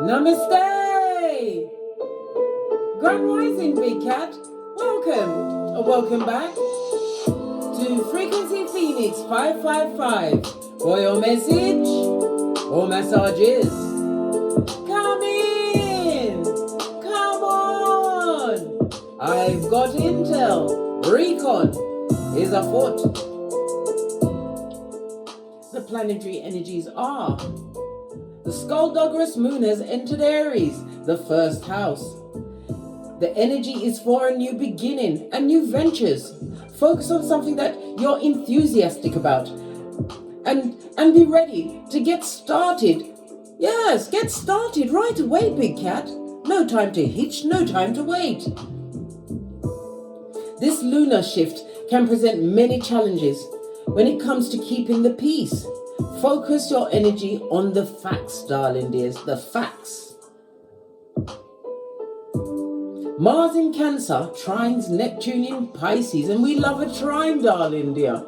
Namaste! Grand Rising, Big Cat. Welcome back to Frequency Phoenix 555 for your message or massages. Come in! Come on! I've got intel. Recon is afoot. The planetary energies are: the Skullduggerous moon has entered Aries, the first house. The energy is for a new beginning and new ventures. Focus on something that you're enthusiastic about and be ready to get started. Yes, get started right away, Big Cat. No time to hitch, no time to wait. This lunar shift can present many challenges when it comes to keeping the peace. Focus your energy on the facts, darling dears, the facts. Mars in Cancer trines Neptune in Pisces, and we love a trine, darling dear.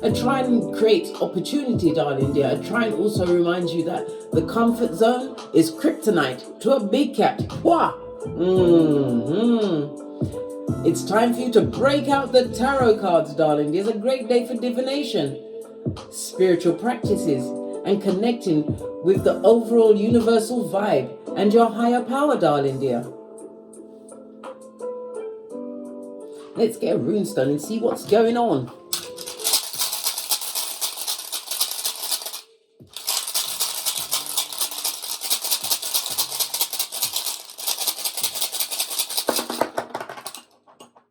A trine creates opportunity, darling dear. A trine also reminds you that the comfort zone is kryptonite to a big cat. It's time for you to break out the tarot cards, darling. It's a great day for divination, spiritual practices, and connecting with the overall universal vibe and your higher power, darling dear. Let's get a runestone and see what's going on.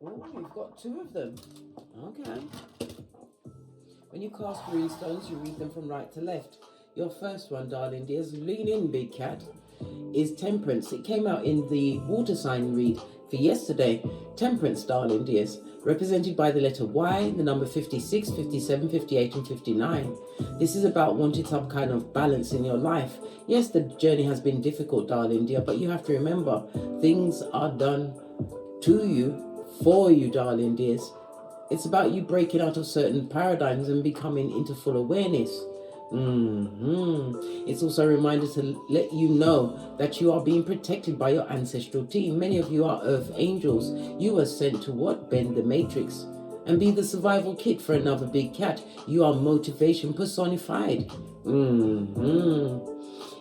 Oh, you've got two of them. Okay. When you cast runestones, you read them from right to left. Your first one, darling dears, lean in, Big Cat, is Temperance. It came out in the water sign read for yesterday. Temperance, darling dears, represented by the letter Y, the number 56, 57, 58, and 59. This is about wanting some kind of balance in your life. Yes, the journey has been difficult, darling dear, but you have to remember, things are done to you, for you, darling dears. It's about you breaking out of certain paradigms and becoming into full awareness. It's also a reminder to let you know that you are being protected by your ancestral team. Many of you are earth angels. You are sent to what? Bend the matrix and be the survival kit for another big cat. You are motivation personified.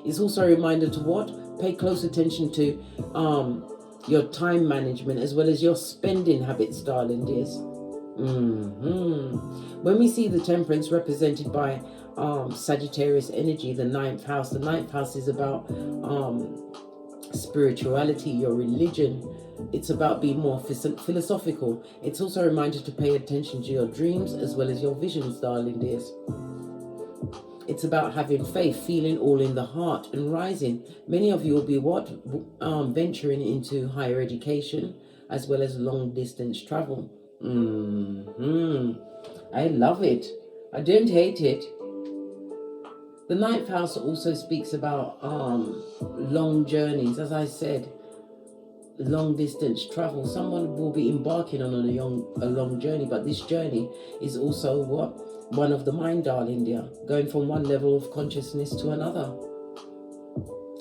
It's also a reminder to what? Pay close attention to your time management as well as your spending habits, darling dears. When we see the Temperance represented by Sagittarius energy, the 9th house. The 9th house is about spirituality, your religion. It's about being more philosophical. It's also a reminder to pay attention to your dreams as well as your visions, darling dears. It's about having faith, feeling all in the heart and rising. Many of you will be venturing into higher education as well as long distance travel. I love it. I don't hate it. The 9th house also speaks about long journeys. As I said, long distance travel. Someone will be embarking on a long journey, but this journey is also one of the mind, darling dear, going from one level of consciousness to another.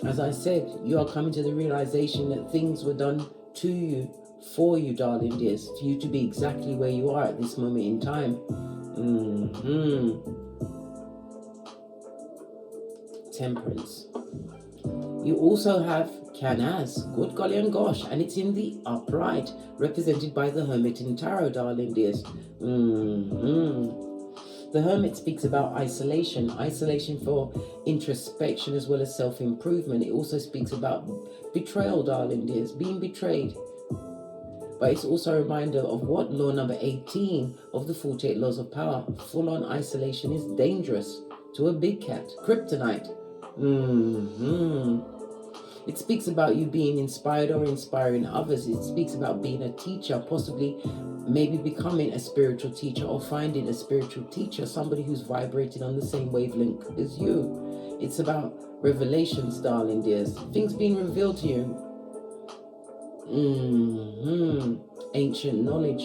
As I said, you are coming to the realization that things were done to you, for you, darling dears, for you to be exactly where you are at this moment in time. Temperance. You also have Canaz, good golly and gosh, and it's in the upright, represented by the Hermit in Tarot, darling dears. The Hermit speaks about isolation for introspection as well as self-improvement. It also speaks about betrayal, darling dears, being betrayed. But it's also a reminder of what? Law number 18 of the 48 laws of power. Full-on isolation is dangerous to a big cat. Kryptonite. It speaks about you being inspired or inspiring others. It speaks about being a teacher, possibly maybe becoming a spiritual teacher or finding a spiritual teacher, somebody who's vibrating on the same wavelength as you. It's about revelations, darling dears. Things being revealed to you. Ancient knowledge.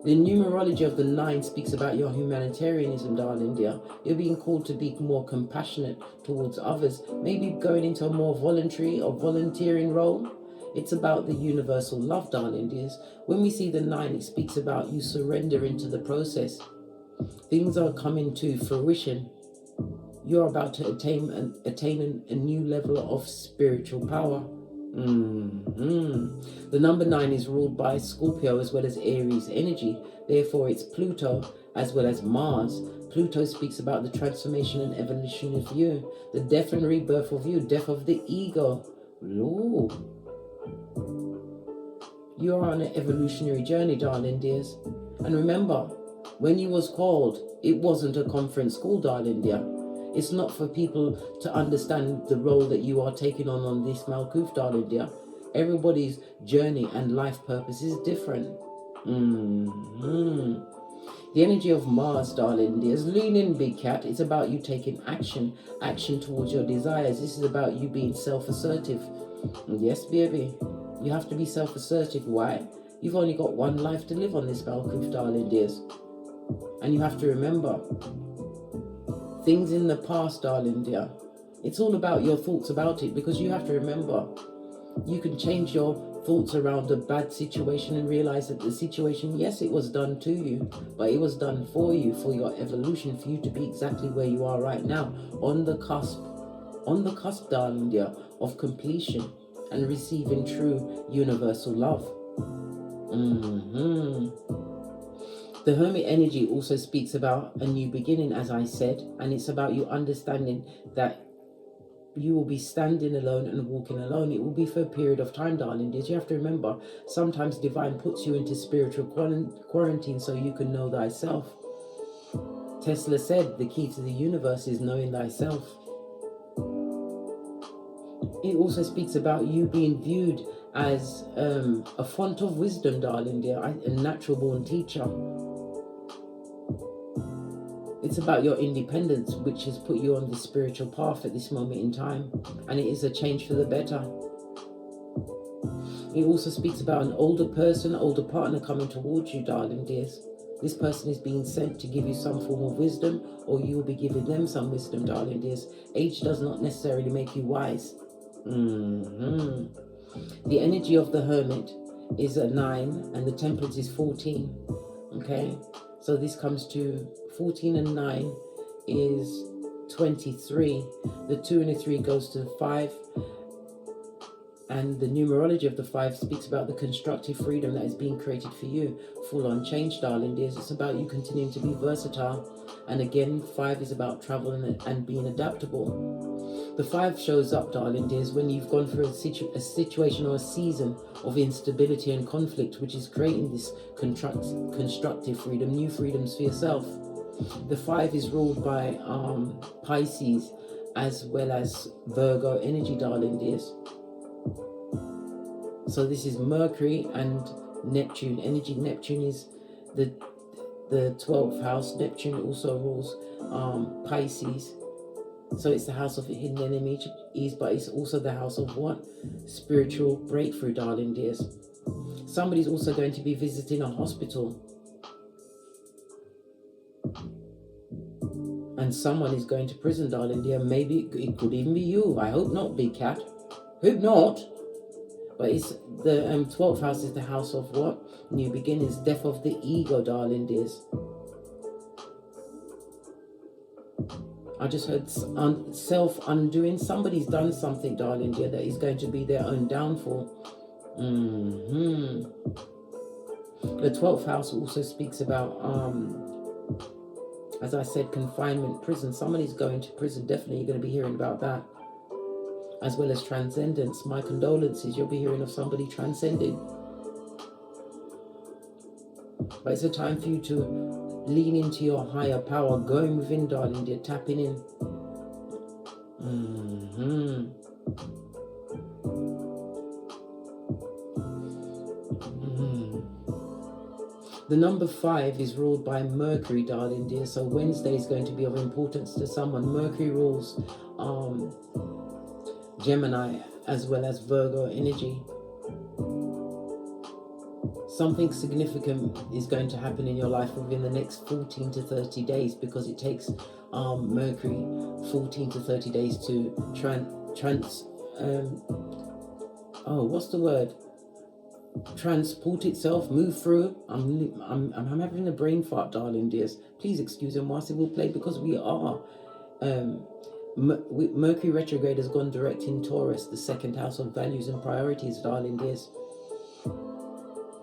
The numerology of the 9 speaks about your humanitarianism, darling dear. You're being called to be more compassionate towards others, maybe going into a more voluntary or volunteering role. It's about the universal love, darling dears. When we see the 9, it speaks about you surrendering to the process. Things are coming to fruition. You're about to attain a new level of spiritual power. The number 9 is ruled by Scorpio as well as Aries energy. Therefore, it's Pluto as well as Mars. Pluto speaks about the transformation and evolution of you, the death and rebirth of you, death of the ego. Lord, you are on an evolutionary journey, darling dears. And remember, when you was called, it wasn't a conference call, darling dear. It's not for people to understand the role that you are taking on this Malkuth, darling dear. Everybody's journey and life purpose is different. The energy of Mars, darling dears. Lean in, big cat. It's about you taking action towards your desires. This is about you being self-assertive. Yes, baby. You have to be self-assertive. Why? You've only got one life to live on this Malkuth, darling dears. And you have to remember, things in the past, darling dear, it's all about your thoughts about it, because you have to remember, you can change your thoughts around a bad situation and realize that the situation, yes, it was done to you, but it was done for you, for your evolution, for you to be exactly where you are right now, on the cusp, darling dear, of completion and receiving true universal love. The Hermit energy also speaks about a new beginning, as I said, and it's about you understanding that you will be standing alone and walking alone. It will be for a period of time, darling dears. You have to remember, sometimes divine puts you into spiritual quarantine so you can know thyself. Tesla said the key to the universe is knowing thyself. It also speaks about you being viewed as a font of wisdom, darling dear, a natural born teacher. It's about your independence, which has put you on the spiritual path at this moment in time, and it is a change for the better. It also speaks about an older person, older partner coming towards you, darling dears. This person is being sent to give you some form of wisdom, or you will be giving them some wisdom, darling dears. Age does not necessarily make you wise. The energy of the Hermit is a 9, and the Temperance is 14. Okay, so this comes to 14 and 9 is 23. The 2 and the 3 goes to the 5. And the numerology of the 5 speaks about the constructive freedom that is being created for you. Full on change, darling dears. It's about you continuing to be versatile. And again, 5 is about travel and being adaptable. The 5 shows up, darling dears, when you've gone through a situation or a season of instability and conflict, which is creating this constructive freedom, new freedoms for yourself. The 5 is ruled by Pisces as well as Virgo energy, darling dears. So this is Mercury and Neptune energy. Neptune is the 12th house. Neptune also rules Pisces. So it's the house of hidden enemies, but it's also the house of what? Spiritual breakthrough, darling dears. Somebody's also going to be visiting a hospital. And someone is going to prison, darling dear. Maybe it could even be you. I hope not, big cat. Hope not. But it's the 12th house is the house of what? New beginnings. Death of the ego, darling dears. I just heard self-undoing. Somebody's done something, darling dear, that is going to be their own downfall. The 12th house also speaks about, as I said, confinement, prison. Somebody's going to prison. Definitely you're going to be hearing about that. As well as transcendence. My condolences. You'll be hearing of somebody transcending. But it's a time for you to lean into your higher power. Going within, darling dear. Tapping in. The number 5 is ruled by Mercury, darling dear. So Wednesday is going to be of importance to someone. Mercury rules Gemini as well as Virgo energy. Something significant is going to happen in your life within the next 14 to 30 days, because it takes Mercury 14 to 30 days to transport itself, move through. I'm having a brain fart, darling dears. Please excuse him whilst it will play, because we are Mercury retrograde has gone direct in Taurus, the second house of values and priorities, darling dears.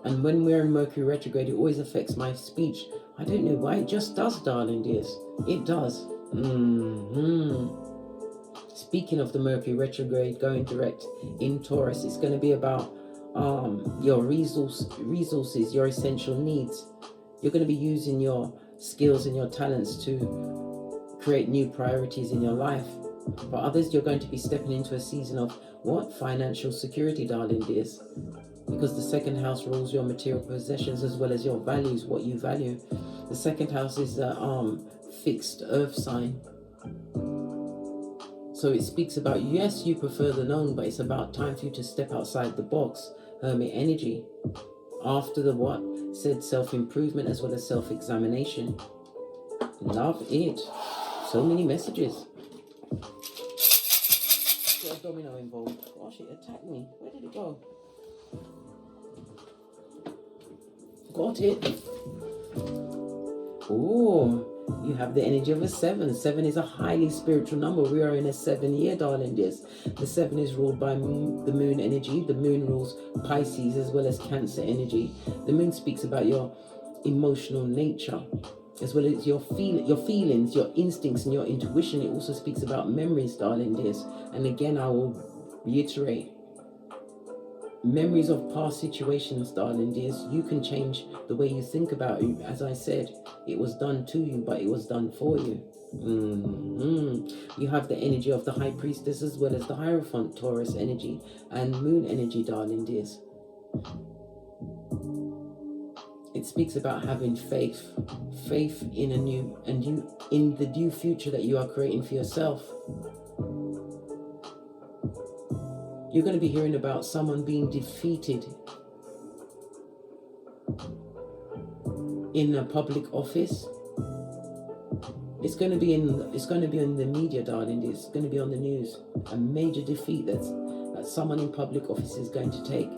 And when we're in Mercury retrograde, it always affects my speech. I don't know why, it just does, darling dears. It does. Speaking of the Mercury retrograde going direct in Taurus, it's going to be about your resources, your essential needs. You're going to be using your skills and your talents to create new priorities in your life. For others, you're going to be stepping into a season of what? Financial security, darling dears. Because the second house rules your material possessions as well as your values, what you value. The second house is a fixed earth sign. So it speaks about, yes, you prefer the known, but it's about time for you to step outside the box. Hermit energy. After the what? Said self-improvement as well as self-examination. Love it. So many messages. Got a domino involved. Gosh, it attacked me. Where did it go? Got it. Oh, you have the energy of a 7. 7 is a highly spiritual number. We are in a 7-year, darling dears. The 7 is ruled by the moon energy. The moon rules Pisces as well as Cancer energy. The moon speaks about your emotional nature, as well as your feelings, your instincts, and your intuition. It also speaks about memories, darling dears. And again, I will reiterate, memories of past situations, darling dears. You can change the way you think about it. As I said, it was done to you, but it was done for you. You have the energy of the High Priestess as well as the Hierophant, Taurus energy, and Moon energy, darling dears. It speaks about having faith in in the new future that you are creating for yourself. You're going to be hearing about someone being defeated in a public office. It's going to be in the media, darling. It's going to be on the news. A major defeat that someone in public office is going to take.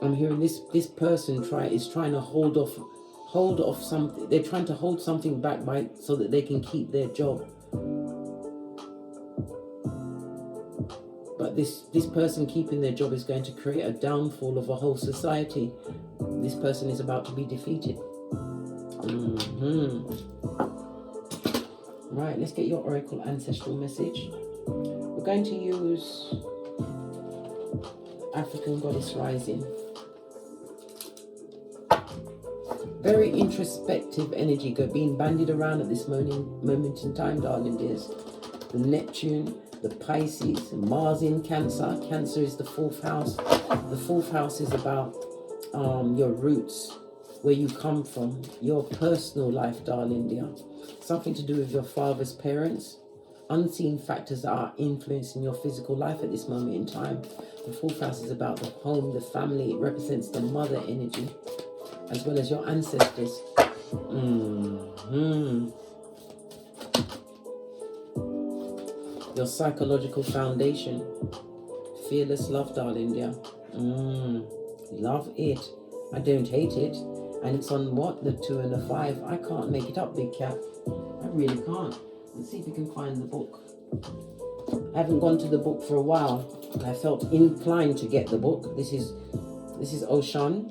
I'm hearing this person is trying to hold off something. They're trying to hold something back so that they can keep their job. But this person keeping their job is going to create a downfall of a whole society. This person is about to be defeated. Right, let's get your oracle ancestral message. We're going to use African Goddess Rising. Very introspective energy being bandied around at this moment in time, darling dears. The Neptune, the Pisces, Mars in Cancer. Cancer is the 4th house. The 4th house is about your roots, where you come from, your personal life, darling dear. Something to do with your father's parents. Unseen factors that are influencing your physical life at this moment in time. The 4th house is about the home, the family. It represents the mother energy, as well as your ancestors. Your psychological foundation. Fearless love, darling dear. Love it. I don't hate it. And it's on what? The 2 and the 5. I can't make it up, big cat. I really can't. Let's see if we can find the book. I haven't gone to the book for a while, and I felt inclined to get the book. This is Oshan.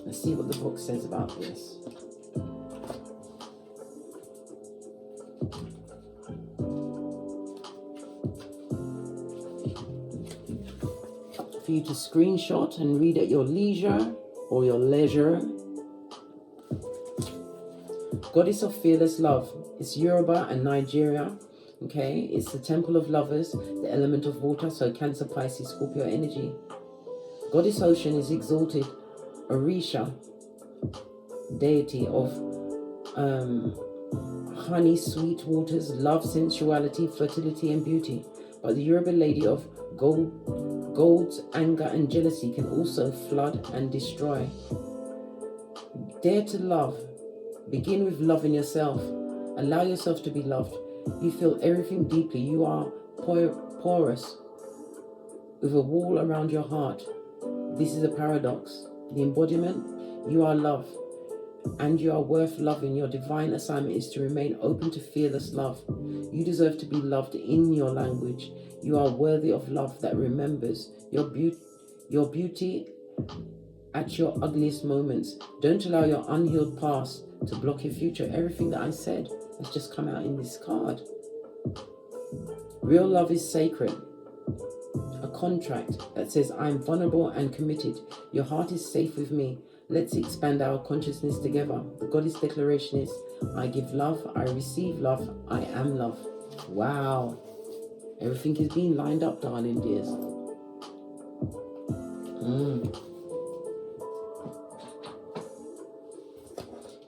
Let's see what the book says about this. For you to screenshot and read at your leisure or your leisure. Goddess of fearless love. It's Yoruba and Nigeria. Okay, it's the temple of lovers, the element of water, so Cancer, Pisces, Scorpio energy. Goddess Ocean is exalted Orisha, deity of honey, sweet waters, love, sensuality, fertility, and beauty. But the Yoruba lady of gold's anger and jealousy can also flood and destroy. Dare to love. Begin with loving yourself. Allow yourself to be loved. You feel everything deeply. You are porous with a wall around your heart. This is a paradox. The embodiment, you are love. And you are worth loving. Your divine assignment is to remain open to fearless love. You deserve to be loved in your language. You are worthy of love that remembers your beauty at your ugliest moments. Don't allow your unhealed past to block your future. Everything that I said has just come out in this card. Real love is sacred. A contract that says, I'm vulnerable and committed. Your heart is safe with me. Let's expand our consciousness together. The goddess declaration is, I give love, I receive love, I am love. Wow. Everything is being lined up, darling dears.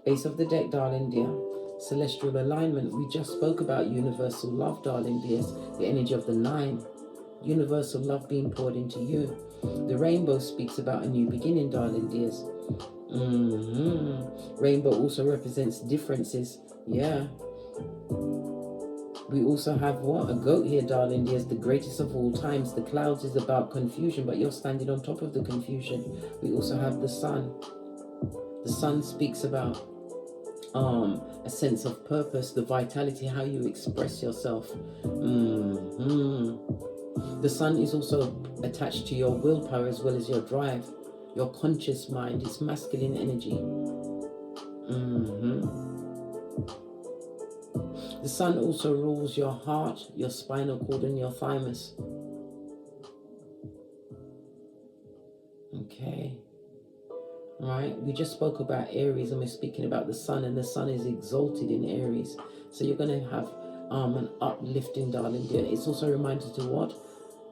Base of the deck, darling dear. Celestial alignment. We just spoke about universal love, darling dears. The energy of the 9. Universal love being poured into you. The rainbow speaks about a new beginning, darling dears. Rainbow also represents differences. Yeah. We also have what? A goat here, darling dears. The greatest of all times. The clouds is about confusion, but you're standing on top of the confusion. We also have the sun. The sun speaks about a sense of purpose, the vitality, how you express yourself. The sun is also attached to your willpower as well as your drive, your conscious mind. It's masculine energy. The sun also rules your heart, your spinal cord, and your thymus. Okay. Right, we just spoke about Aries and we're speaking about the sun, and the sun is exalted in Aries. So you're going to have an uplifting, darling dear. It's also a reminder to what?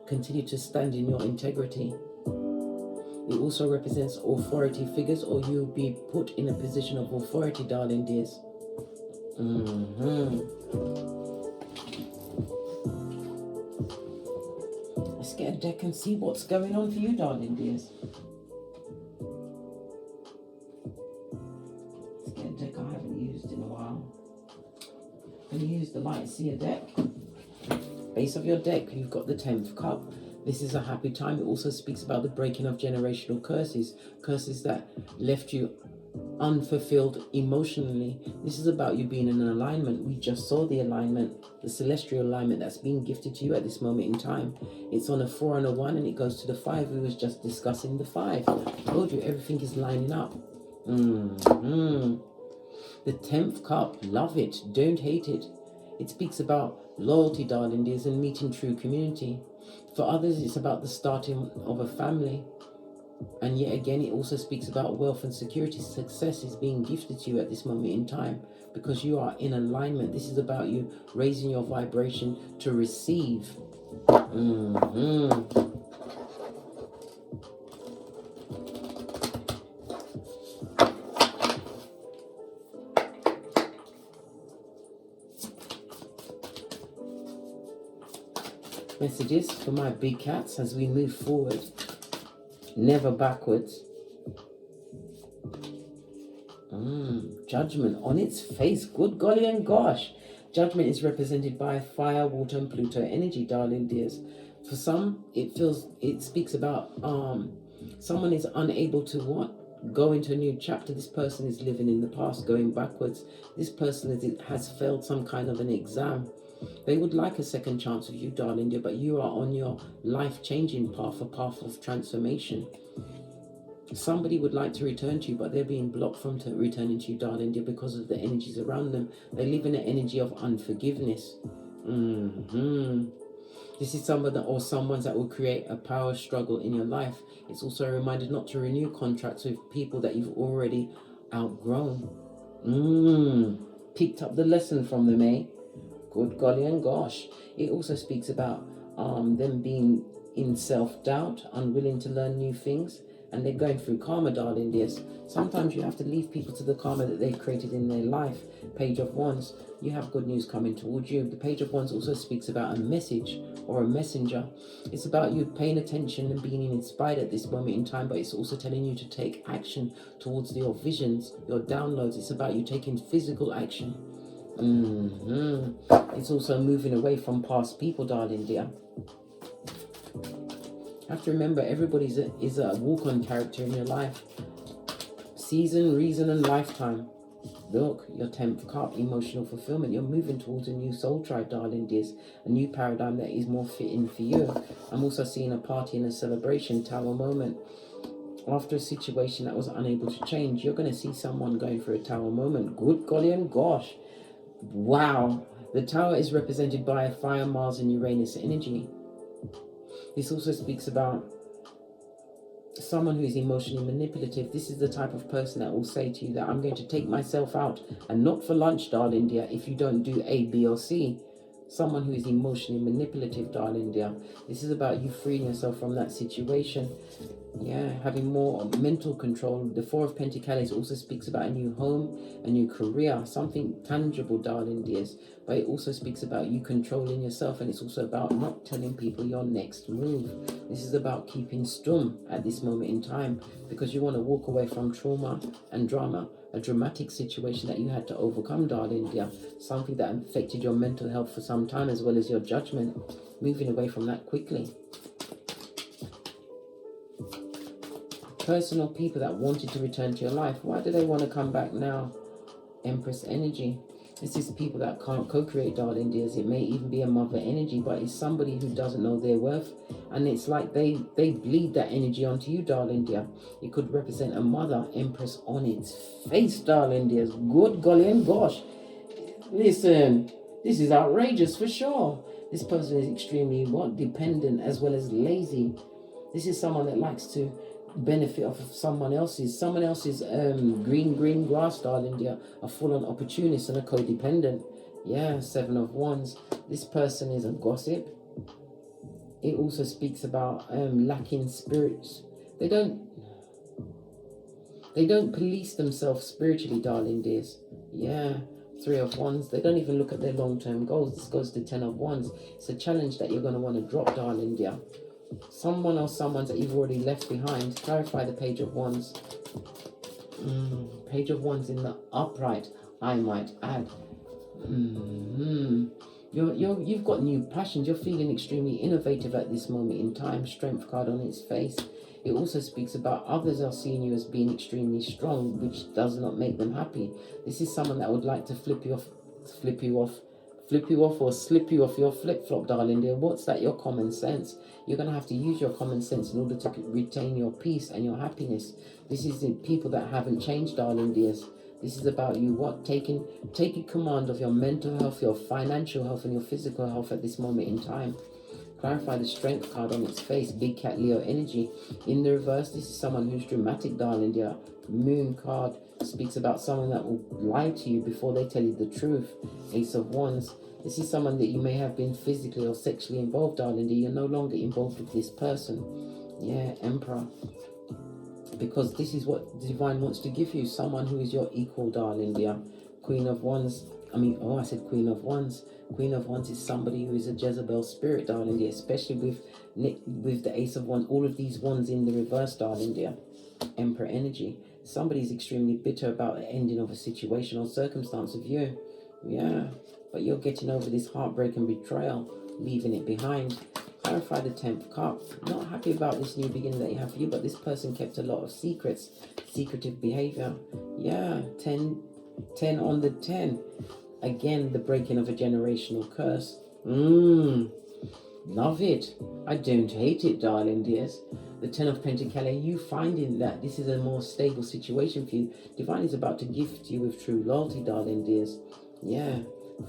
Continue to stand in your integrity. It also represents authority figures, or you'll be put in a position of authority, darling dears. Let's get a deck and see what's going on for you, darling dears. Let's get a deck I haven't used in a while. I'm going to use the Light Seer deck. Base of your deck, you've got the 10th cup. This is a happy time. It also speaks about the breaking of generational curses, curses that left you unfulfilled emotionally. This is about you being in an alignment. We just saw the alignment, the celestial alignment that's being gifted to you at this moment in time. It's on a 4 and a 1, and it goes to the 5. We was just discussing the 5. I told you everything is lining up. The 10th cup, love it, don't hate it. It speaks about loyalty, darling dears, and meeting true community. For others, it's about the starting of a family. And yet again, it also speaks about wealth and security. Success is being gifted to you at this moment in time because you are in alignment. This is about you raising your vibration to receive. Messages for my big cats as we move forward, never backwards. Judgment on its face. Good golly and gosh. Judgment is represented by fire, water, and Pluto energy, darling dears. For some, it speaks about someone is unable to what? Go into a new chapter. This person is living in the past, going backwards. This person has failed some kind of an exam. They would like a second chance with you, darling dear, but you are on your life-changing path, a path of transformation. Somebody would like to return to you, but they're being blocked from returning to you, darling dear, because of the energies around them. They live in an energy of unforgiveness. This is someone that will create a power struggle in your life. It's also a reminder not to renew contracts with people that you've already outgrown. Picked up the lesson from them, eh? Good golly and gosh. It also speaks about them being in self-doubt, unwilling to learn new things, and they're going through karma, darling dears. Sometimes you have to leave people to the karma that they've created in their life. Page of Wands, you have good news coming towards you. The Page of Wands also speaks about a message or a messenger. It's about you paying attention and being inspired at this moment in time, but it's also telling you to take action towards your visions, your downloads. It's about you taking physical action. It's also moving away from past people, darling dear. You have to remember, everybody is a walk-on character in your life. Season, reason, and lifetime. Look, your 10th cup, emotional fulfillment. You're moving towards a new soul tribe, darling dears. A new paradigm that is more fitting for you. I'm also seeing a party and a celebration, Tower moment. After a situation that was unable to change, you're going to see someone going through a Tower moment. Good golly and gosh. Wow. The Tower is represented by a Fire, Mars, and Uranus energy. This also speaks about someone who is emotionally manipulative. This is the type of person that will say to you that I'm going to take myself out, and not for lunch, darling dear, if you don't do A, B, or C. Someone who is emotionally manipulative, darling dear. This is about you freeing yourself from that situation. Yeah, having more mental control. The Four of Pentacles also speaks about a new home, a new career, something tangible, darling dears. But it also speaks about you controlling yourself, and it's also about not telling people your next move. This is about keeping stum at this moment in time, because you want to walk away from trauma and drama, a dramatic situation that you had to overcome, darling dear. Something that affected your mental health for some time, as well as your judgment. Moving away from that quickly. Personal people that wanted to return to your life. Why do they want to come back now? Empress energy. This is people that can't co-create, darling dears. It may even be a mother energy, but it's somebody who doesn't know their worth. And it's like they bleed that energy onto you, darling dear. It could represent a mother, Empress on its face, darling dears. Good golly and gosh. Listen, this is outrageous for sure. This person is extremely dependent as well as lazy. This is someone that likes to benefit off of someone else's green grass, darling dear. A full-on opportunist and a codependent. Yeah, Seven of Wands. This person is a gossip. It also speaks about lacking spirits. They don't police themselves spiritually, darling dears. Yeah, Three of Wands. They don't even look at their long-term goals. This goes to Ten of Wands. It's a challenge that you're going to want to drop, darling dear. Someone or someone's that you've already left behind. Clarify the Page of Wands. Page of Wands in the upright, I might add. You've got new passions. You're feeling extremely innovative at this moment in time. Strength card on its face. It also speaks about others are seeing you as being extremely strong, which does not make them happy. This is someone that would like to flip you off or slip you off your flip-flop, darling dear. What's that? Your common sense. You're going to have to use your common sense in order to retain your peace and your happiness. This is the people that haven't changed, darling dears. This is about you taking command of your mental health, your financial health, and your physical health at this moment in time. Clarify the Strength card on its face. Big Cat Leo energy. In the reverse, this is someone who's dramatic, darling dear. Moon card speaks about someone that will lie to you before they tell you the truth. Ace of Wands. This is someone that you may have been physically or sexually involved, darling dear. You're no longer involved with this person. Yeah, Emperor. Because this is what the Divine wants to give you. Someone who is your equal, darling dear. Queen of Wands. I said Queen of Wands. Queen of Wands is somebody who is a Jezebel spirit, darling dear. Especially with the Ace of Wands. All of these wands in the reverse, darling dear. Emperor energy. Somebody's extremely bitter about the ending of a situation or circumstance of you. Yeah. But you're getting over this heartbreak and betrayal. Leaving it behind. Clarify the 10th cup. Not happy about this new beginning that you have for you, but this person kept a lot of secrets. Secretive behavior. Yeah. 10 on the 10. Again, the breaking of a generational curse. Love it. I don't hate it, darling dears. The 10 of Pentacles, you finding that this is a more stable situation for you. Divine is about to gift you with true loyalty, darling dears. Yeah.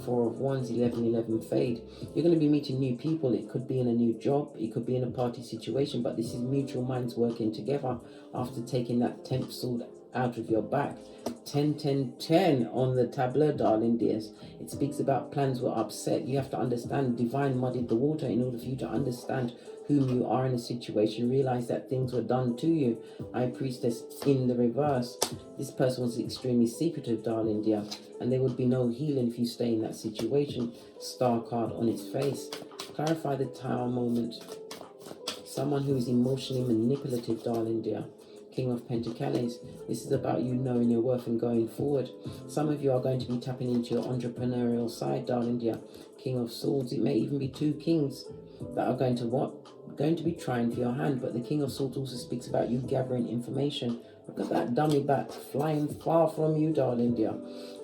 4 of Wands, 11 fade. You're going to be meeting new people. It could be in a new job. It could be in a party situation. But this is mutual minds working together after taking that 10th sword out of your back. 10, 10, 10 on the tableau, darling dears. It speaks about plans were upset. You have to understand divine muddied the water in order for you to understand whom you are in a situation. Realize that things were done to you. High Priestess in the reverse. This person was extremely secretive, darling dear, and there would be no healing if you stay in that situation. Star card on its face. Clarify the Tower moment. Someone who is emotionally manipulative, darling dear. King of Pentacles. This is about you knowing your worth and going forward. Some of you are going to be tapping into your entrepreneurial side, darling dear. King of Swords. It may even be two kings that are going to what? Going to be trying for your hand. But the King of Swords also speaks about you gathering information. Look at that dummy bat flying far from you, darling dear.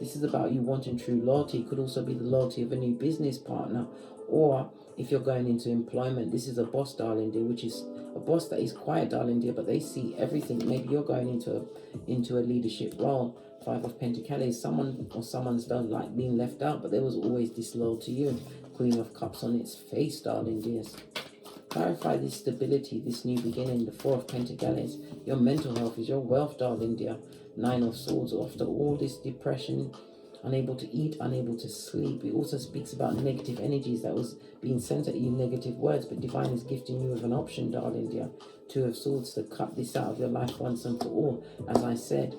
This is about you wanting true loyalty. It could also be the loyalty of a new business partner, or if you're going into employment, this is a boss, darling dear, which is a boss that is quiet, darling dear, but they see everything. Maybe you're going into a leadership role. 5 of Pentacles. Someone or someone's don't like being left out, but there was always disloyal to you. Queen of Cups on its face, darling dears. Clarify this stability, this new beginning. The 4 of Pentacles. Your mental health is your wealth, darling dear. 9 of Swords. After all this depression, unable to eat, unable to sleep. It also speaks about negative energies that was being sent at you, negative words, but divine is gifting you with an option, darling dear. 2 of Swords, to cut this out of your life once and for all. As I said,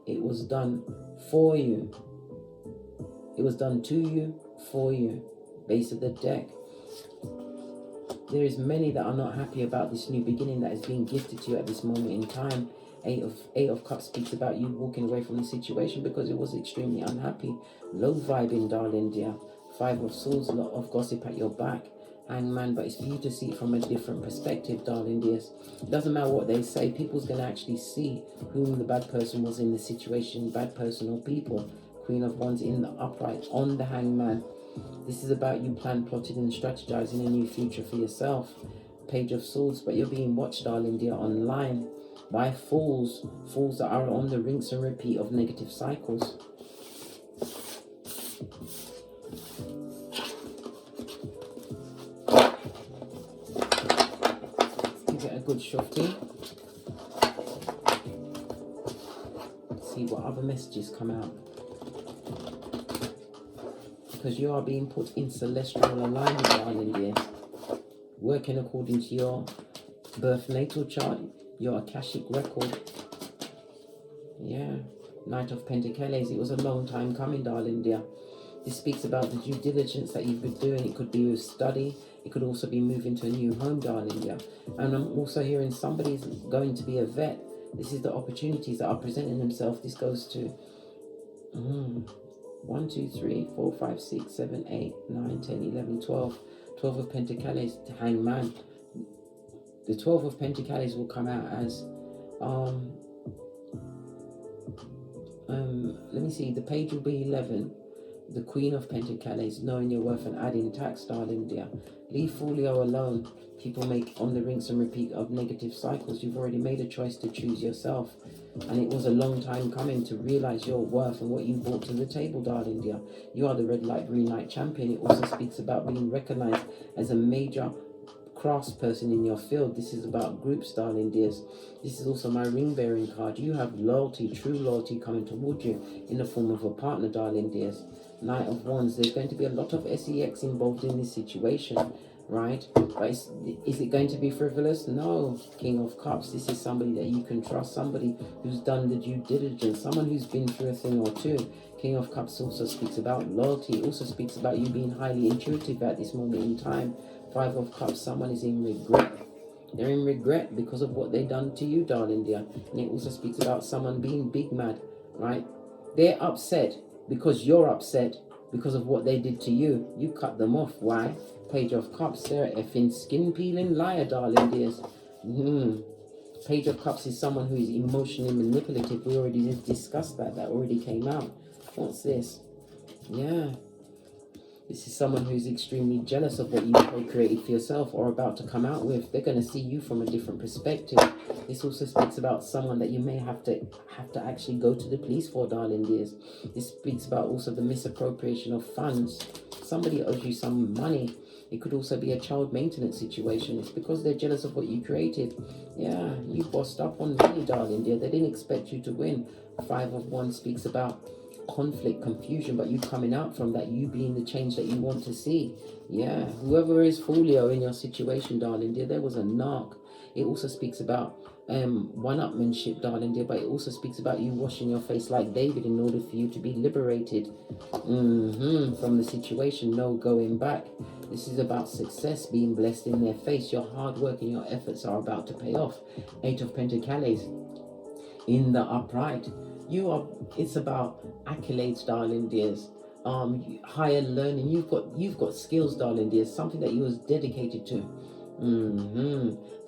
it was done for you. It was done to you, for you. Base of the deck. There is many that are not happy about this new beginning that is being gifted to you at this moment in time. 8 of Cups speaks about you walking away from the situation because it was extremely unhappy. Low vibing, darling dear. 5 of Swords, a lot of gossip at your back. Hangman, but it's for you to see it from a different perspective, darling dears. It doesn't matter what they say. People's going to actually see whom the bad person was in the situation, bad person or people. Queen of Wands in the upright on the Hangman. This is about you plan, plotting and strategizing a new future for yourself. Page of Swords, but you're being watched, darling dear, online by fools. Fools that are on the rinse and repeat of negative cycles. Give it a good shufty. See what other messages come out. Because you are being put in celestial alignment, darling dear. Working according to your birth natal chart, your Akashic record. Yeah. Knight of Pentacles. It was a long time coming, darling dear. This speaks about the due diligence that you've been doing. It could be with study. It could also be moving to a new home, darling dear. And I'm also hearing somebody's going to be a vet. This is the opportunities that are presenting themselves. This goes to 1, 2, 3, 4, 5, 6, 7, 8, 9, 10, 11, 12. 12 of Pentacles to Hangman. The 12 of Pentacles will come out as let me see, the page will be 11. The Queen of Pentacles, knowing your worth and adding tax, darling dear. Leave Folio alone. People make on the rinse and repeat of negative cycles. You've already made a choice to choose yourself. And it was a long time coming to realize your worth and what you brought to the table, darling dear. You are the red light, green light champion. It also speaks about being recognized as a major craftsperson in your field. This is about groups, darling dears. This is also my ring bearing card. You have loyalty, true loyalty coming towards you in the form of a partner, darling dears. Knight of Wands. There's going to be a lot of sex involved in this situation, right? But is it going to be frivolous? No. King of Cups. This is somebody that you can trust, somebody who's done the due diligence, someone who's been through a thing or two. King of Cups also speaks about loyalty. It also speaks about you being highly intuitive at this moment in time. 5 of Cups. Someone is in regret. They're in regret because of what they've done to you, darling dear. And it also speaks about someone being big mad, right? They're upset because you're upset because of what they did to you. You cut them off. Why? Page of Cups. They're a effing skin peeling liar, darling dears. Page of Cups is someone who is emotionally manipulative. We already discussed that. That already came out. What's this? Yeah. This is someone who's extremely jealous of what you co-created for yourself or about to come out with. They're going to see you from a different perspective. This also speaks about someone that you may have to actually go to the police for, darling dears. This speaks about also the misappropriation of funds. Somebody owes you some money. It could also be a child maintenance situation. It's because they're jealous of what you created. Yeah, you bossed up on me, darling dear. They didn't expect you to win. 5 of Wands speaks about conflict, confusion, but you coming out from that, you being the change that you want to see. Yeah, whoever is Folio in your situation, darling dear, there was a narc. It also speaks about one-upmanship, darling dear, but it also speaks about you washing your face like David in order for you to be liberated from the situation. No going back. This is about success, being blessed in their face. Your hard work and your efforts are about to pay off. 8 of Pentacles in the upright. It's about accolades, darling dears. Higher learning. You've got skills, darling dears. Something that you was dedicated to.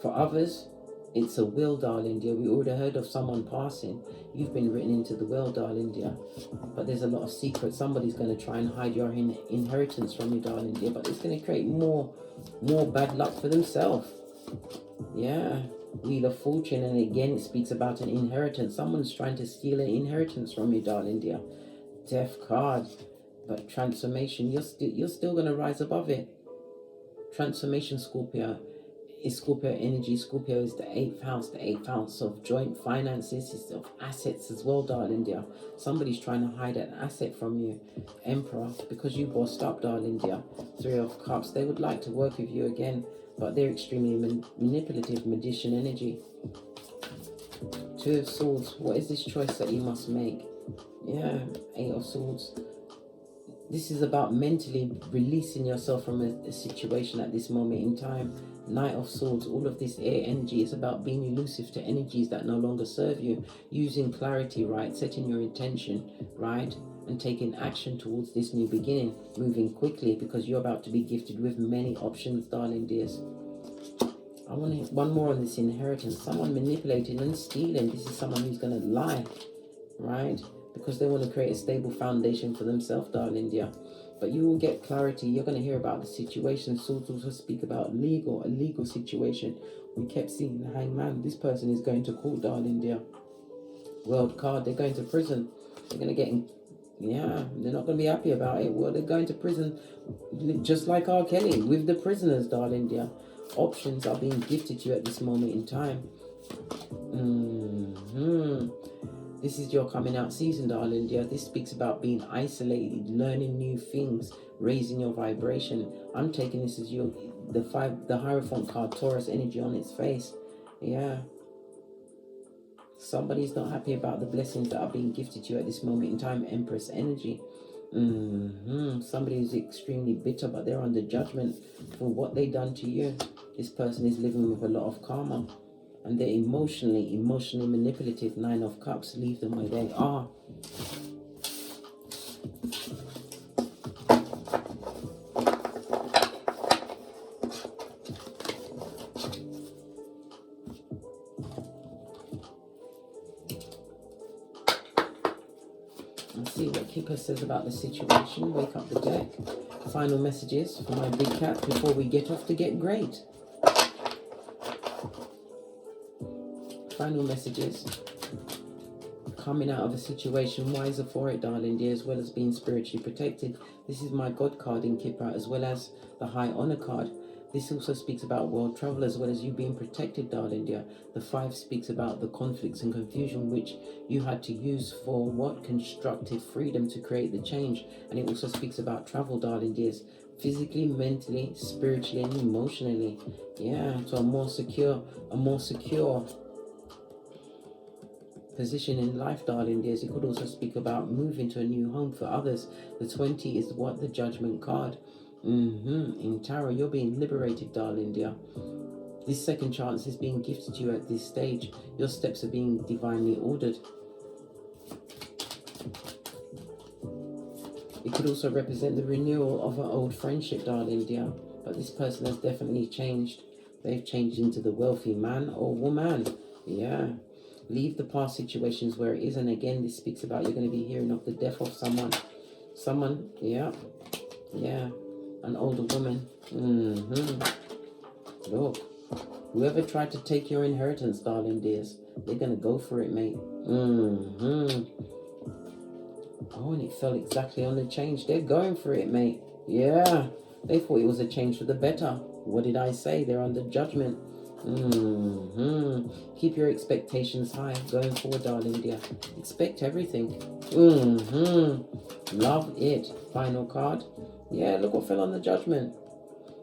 For others, it's a will, darling dear. We already heard of someone passing. You've been written into the will, darling dear. But there's a lot of secrets. Somebody's going to try and hide your inheritance from you, darling dear. But it's going to create more bad luck for themselves. Yeah. Wheel of Fortune, and again it speaks about an inheritance. Someone's trying to steal an inheritance from you, darling dear. Death card. But transformation, you're still going to rise above it. Transformation, Scorpio, is Scorpio energy. Scorpio is the 8th house, the 8th house of joint finances, is of assets as well, darling dear. Somebody's trying to hide an asset from you. Emperor, because you bossed up, darling dear. 3 of Cups, they would like to work with you again, but they're extremely manipulative, magician energy. 2 of Swords, what is this choice that you must make? Yeah, 8 of Swords. This is about mentally releasing yourself from a situation at this moment in time. Knight of Swords, all of this air energy is about being elusive to energies that no longer serve you. Using clarity, right? Setting your intention, right? And taking action towards this new beginning. Moving quickly, because you're about to be gifted with many options, darling dears. I want one more on this inheritance. Someone manipulating and stealing. This is someone who's going to lie, right? Because they want to create a stable foundation for themselves, darling dear. But you will get clarity. You're going to hear about the situation. Swords also speak about a legal situation. We kept seeing the Hangman. This person is going to court, darling dear. World card. They're going to prison. They're going to get in. Yeah, they're not going to be happy about it. Well, they're going to prison, just like R. Kelly, with the prisoners, darling dear. Options are being gifted to you at this moment in time. This is your coming out season, darling dear. This speaks about being isolated, learning new things, raising your vibration. I'm taking this as the Hierophant card, Taurus energy on its face. Yeah. Somebody's not happy about the blessings that are being gifted to you at this moment in time. Empress energy. Somebody is extremely bitter, but they're under judgment for what they done to you. This person is living with a lot of karma. And they're emotionally manipulative. 9 of Cups, leave them where they are. Let's see what Keeper says about the situation. Wake up the deck. Final messages for my big cat before we get off to get great. Final messages. Coming out of a situation, wiser for it, darling dear, as well as being spiritually protected. This is my God card in Kipra, as well as the High Honor card. This also speaks about world travel, as well as you being protected, darling dear. The 5 speaks about the conflicts and confusion which you had to use for what? Constructive freedom to create the change. And it also speaks about travel, darling dears. Physically, mentally, spiritually, and emotionally. Yeah, to a more secure position in life, darling dears. It could also speak about moving to a new home for others. The 20 is what? The Judgment card. In Tarot, you're being liberated, darling dear. This second chance is being gifted to you at this stage. Your steps are being divinely ordered. It could also represent the renewal of an old friendship, darling dear. But this person has definitely changed. They've changed into the wealthy man or woman. Yeah. Leave the past situations where it is. And again, this speaks about you're going to be hearing of the death of someone. Someone, yeah. An older woman. Look, whoever tried to take your inheritance, darling dears, they're going to go for it, mate. Oh, and it fell exactly on the change. They're going for it, mate. Yeah. They thought it was a change for the better. What did I say? They're under judgment. Keep your expectations high going forward, darling dear. Expect everything. Love it. Final card. Yeah, look what fell on the judgment.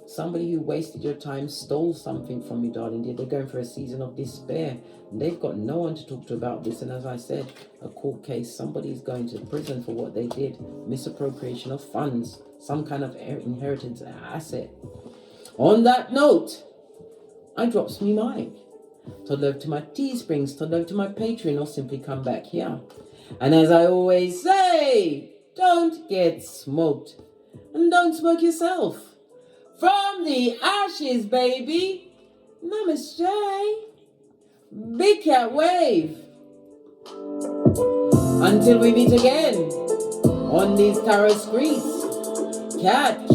Somebody who wasted your time stole something from you, darling dear. They're going for a season of despair. And they've got no one to talk to about this. And as I said, a court case. Somebody's going to prison for what they did. Misappropriation of funds. Some kind of inheritance asset. On that note, I drops me mic. Toddle over to my Teesprings, toddle over to my Patreon, or simply come back here. And as I always say, don't get smoked. And don't smoke yourself. From the ashes, baby. Namaste. Big cat wave. Until we meet again on these tarot screens. Cat.